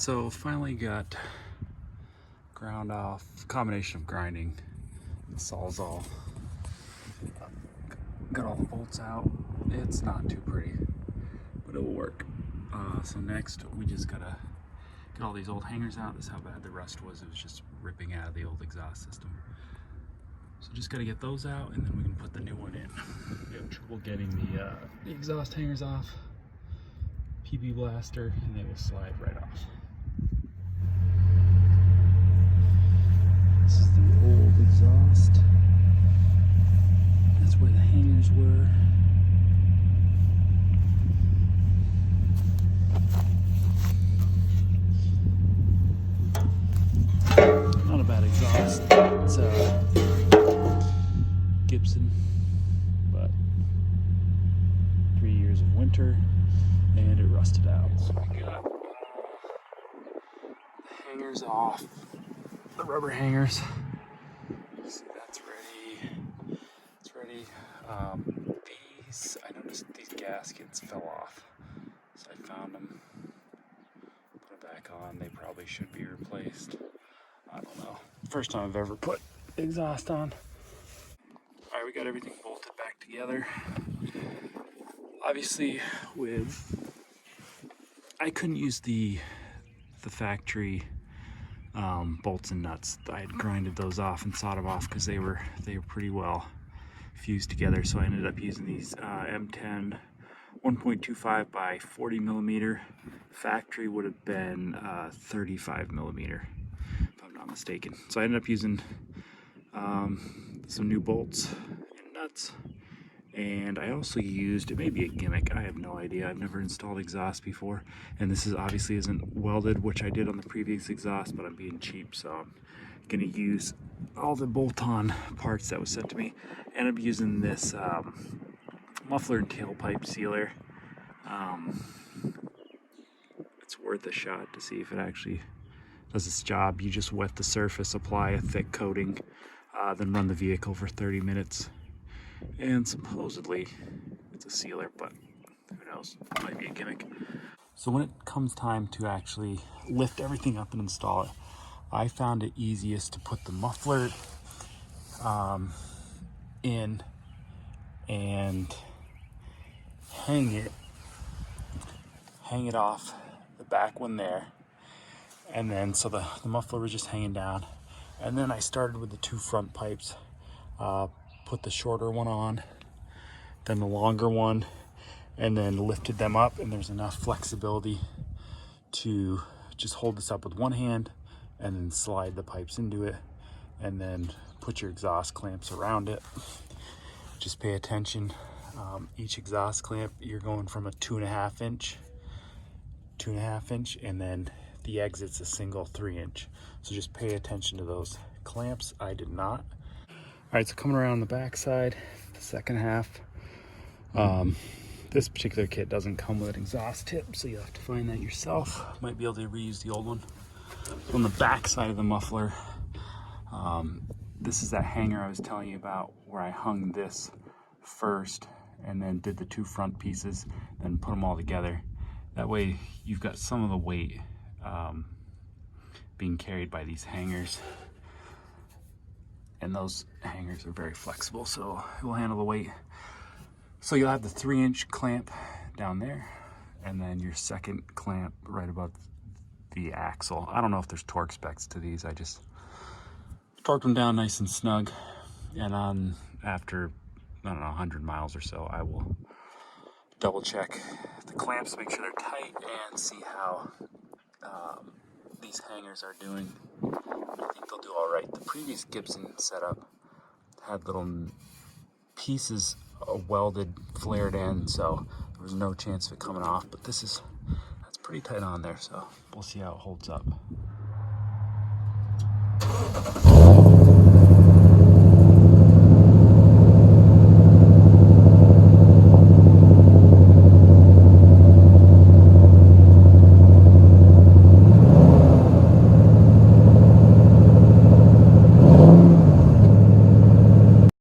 So finally got ground off, combination of grinding and sawzall. Got all the bolts out. It's not too pretty, but it will work. So next we just gotta get all these old hangers out. This is how bad the rust was. It was just ripping out of the old exhaust system. So just gotta get those out, and then we can put the new one in. We have trouble getting the exhaust hangers off. PB blaster, and they will slide right off. This is the old exhaust. That's where the hangers were. Not a bad exhaust. It's Gibson, but 3 years of winter, and it rusted out. So we got the hangers off, the rubber hangers. See, that's ready. It's ready. I noticed these gaskets fell off, so I found them. Put it back on. They probably should be replaced. I don't know. First time I've ever put exhaust on. All right, we got everything bolted back together. Obviously, I couldn't use the factory bolts and nuts. I had grinded those off and sawed them off because they were pretty well fused together. So I ended up using these M10 1.25 by 40 millimeter. Factory would have been 35 millimeter, if I'm not mistaken. So I ended up using some new bolts and nuts. And I also used, it may be a gimmick, I have no idea. I've never installed exhaust before. And this obviously isn't welded, which I did on the previous exhaust, but I'm being cheap, so I'm gonna use all the bolt-on parts that was sent to me. And I'm using this muffler and tailpipe sealer. It's worth a shot to see if it actually does its job. You just wet the surface, apply a thick coating, then run the vehicle for 30 minutes. And supposedly it's a sealer, but who knows, it might be a gimmick. So when it comes time to actually lift everything up and install it, I found it easiest to put the muffler in and hang it off the back one there. And then so the muffler was just hanging down. And then I started with the two front pipes. Put the shorter one on, then the longer one, and then lifted them up, and there's enough flexibility to just hold this up with one hand and then slide the pipes into it, and then put your exhaust clamps around it. Just pay attention. Each exhaust clamp, you're going from a 2.5 inch, and then the exit's a single 3 inch. So just pay attention to those clamps. I did not. All right, so coming around the back side, the second half, this particular kit doesn't come with an exhaust tip, so you'll have to find that yourself. Might be able to reuse the old one. So on the back side of the muffler, this is that hanger I was telling you about, where I hung this first and then did the two front pieces, then put them all together. That way you've got some of the weight being carried by these hangers. And those hangers are very flexible, so it will handle the weight. So you'll have the 3 inch clamp down there, and then your second clamp right above the axle. I don't know if there's torque specs to these. I just torqued them down nice and snug. And after, I don't know, 100 miles or so, I will double check the clamps, make sure they're tight, and see how these hangers are doing. I think they'll do all right. The previous Gibson setup had little pieces of welded, flared in, so there was no chance of it coming off. But that's pretty tight on there, so we'll see how it holds up.